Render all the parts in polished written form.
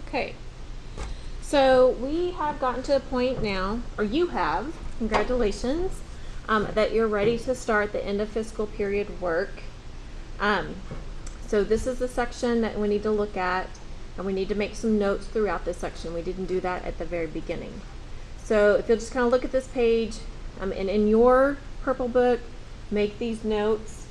Okay, so we have gotten to a point now, or you have, congratulations, that you're ready to start the end of fiscal period work. So this is the section that we need to look at, and we need to make some notes throughout this section. We didn't do that at the very beginning. So if you'll just kind of look at this page, and in your purple book, make these notes,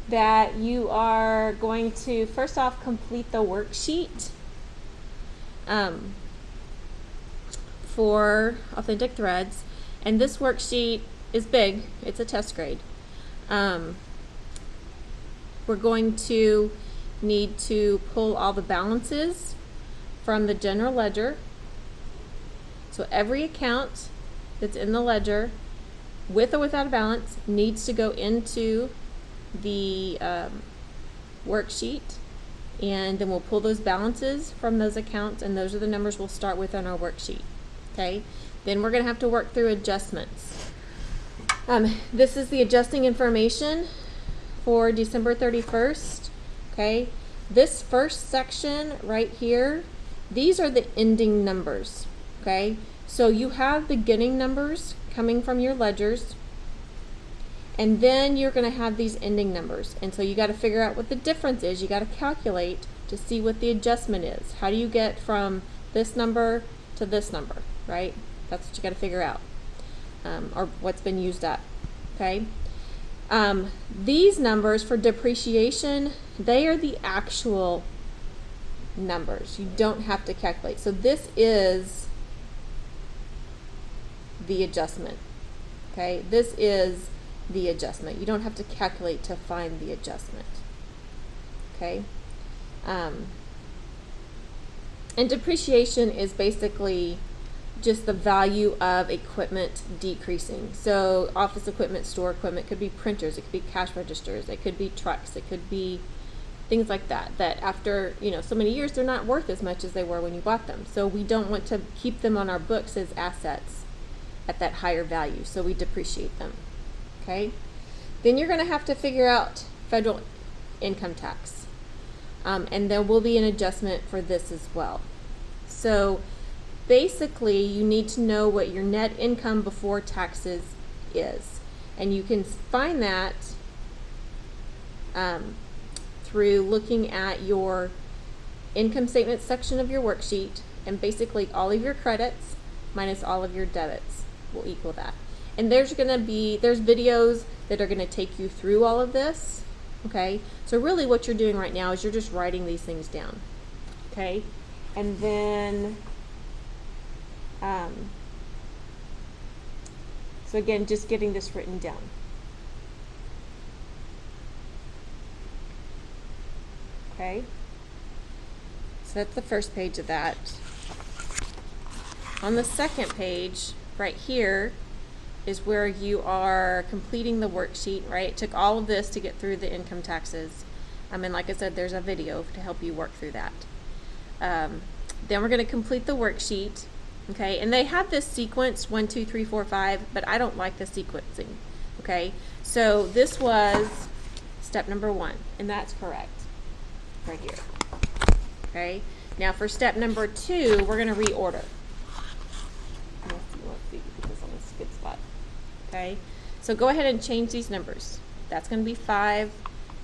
that you are going to first off complete the worksheet for Authentic Threads. And this worksheet is big, it's a test grade. We're going to need to pull all the balances from the general ledger. So every account that's in the ledger, with or without a balance, needs to go into the worksheet, and then we'll pull those balances from those accounts, and those are the numbers we'll start with on our worksheet. Okay, then we're going to have to work through adjustments. This is the adjusting information for December 31st. Okay, this first section right here, these are the ending numbers. Okay, so you have beginning numbers coming from your ledgers, and then you're going to have these ending numbers. And so you got to figure out what the difference is. You got to calculate to see what the adjustment is. How do you get from this number to this number, right? That's what you got to figure out, or what's been used up. Okay. These numbers for depreciation, they are the actual numbers. You don't have to calculate. So this is the adjustment. Okay, this is the adjustment. You don't have to calculate to find the adjustment. Okay, and depreciation is basically just the value of equipment decreasing. So office equipment, store equipment, could be printers, it could be cash registers, it could be trucks, it could be things like that, that after so many years they're not worth as much as they were when you bought them. So we don't want to keep them on our books as assets at that higher value, so we depreciate them. Okay, then you're going to have to figure out federal income tax, and there will be an adjustment for this as well. So basically you need to know what your net income before taxes is, and you can find that through looking at your income statement section of your worksheet, and basically all of your credits minus all of your debits will equal that. And there's videos that are going to take you through all of this. Okay, so really what you're doing right now is you're just writing these things down. Okay, and then so again, just getting this written down. Okay, so that's the first page of that. On the second page right here is where you are completing the worksheet, right? It took all of this to get through the income taxes. And like I said, there's a video to help you work through that. Then we're going to complete the worksheet, okay? And they have this sequence 1, 2, 3, 4, 5, but I don't like the sequencing, okay? So this was step number 1, and that's correct, right here, okay? Now for step number 2, we're going to reorder. Let's see, because I'm in a good spot. Okay, so go ahead and change these numbers. That's going to be 5.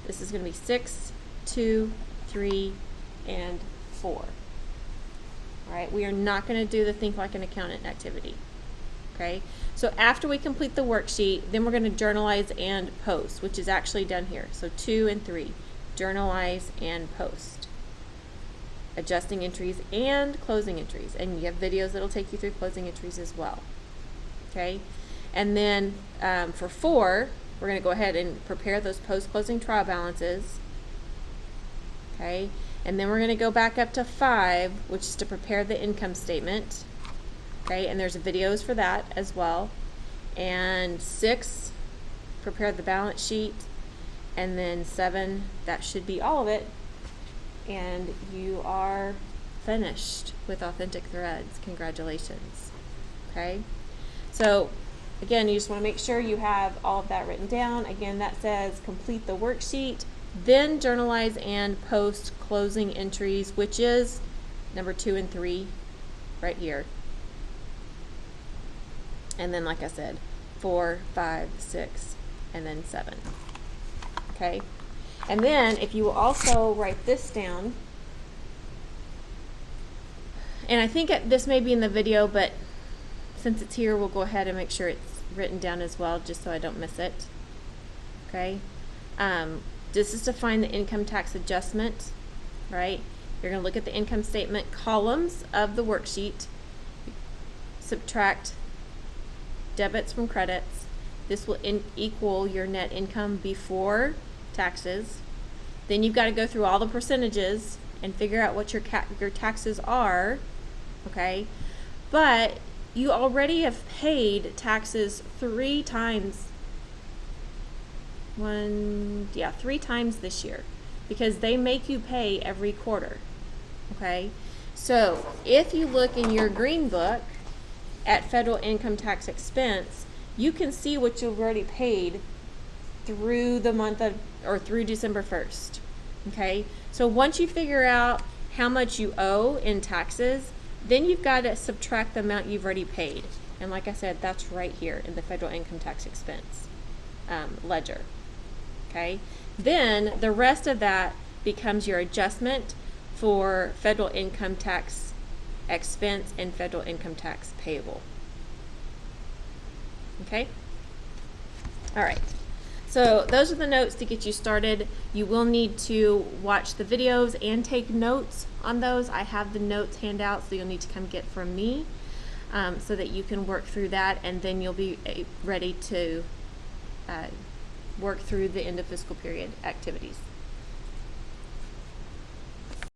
This is going to be 6, 2, 3, and 4. All right, we are not going to do the Think Like an Accountant activity. Okay, so after we complete the worksheet, then we're going to journalize and post, which is actually done here. So 2 and 3, journalize and post. Adjusting entries and closing entries, and you have videos that'll take you through closing entries as well. Okay, and then for 4, we're going to go ahead and prepare those post-closing trial balances. Okay, and then we're going to go back up to 5, which is to prepare the income statement. Okay, and there's videos for that as well. And 6, prepare the balance sheet, and then 7, that should be all of it. And you are finished with Authentic Threads. Congratulations. Okay, so again, you just want to make sure you have all of that written down. Again, that says complete the worksheet, Then journalize and post closing entries, which is number 2 and 3 right here. And then, like I said, 4, 5, 6, and then 7. Okay? And then, if you will also write this down, and I think this may be in the video, but since it's here, we'll go ahead and make sure it's written down as well, just so I don't miss it. Okay? This is to find the income tax adjustment, right? You're going to look at the income statement columns of the worksheet, subtract debits from credits. This will equal your net income before taxes. Then you've got to go through all the percentages and figure out what your taxes are, okay? But you already have paid taxes 3 times. 3 times this year, because they make you pay every quarter. Okay, so if you look in your green book at federal income tax expense, you can see what you've already paid through the month of, or through December 1st. Okay, so once you figure out how much you owe in taxes, then you've got to subtract the amount you've already paid. And like I said, that's right here in the federal income tax expense ledger. Okay, then the rest of that becomes your adjustment for federal income tax expense and federal income tax payable. Okay, all right, so those are the notes to get you started. You will need to watch the videos and take notes on those. I have the notes handouts, so you'll need to come get from me so that you can work through that, and then you'll be ready to work through the end of fiscal period activities.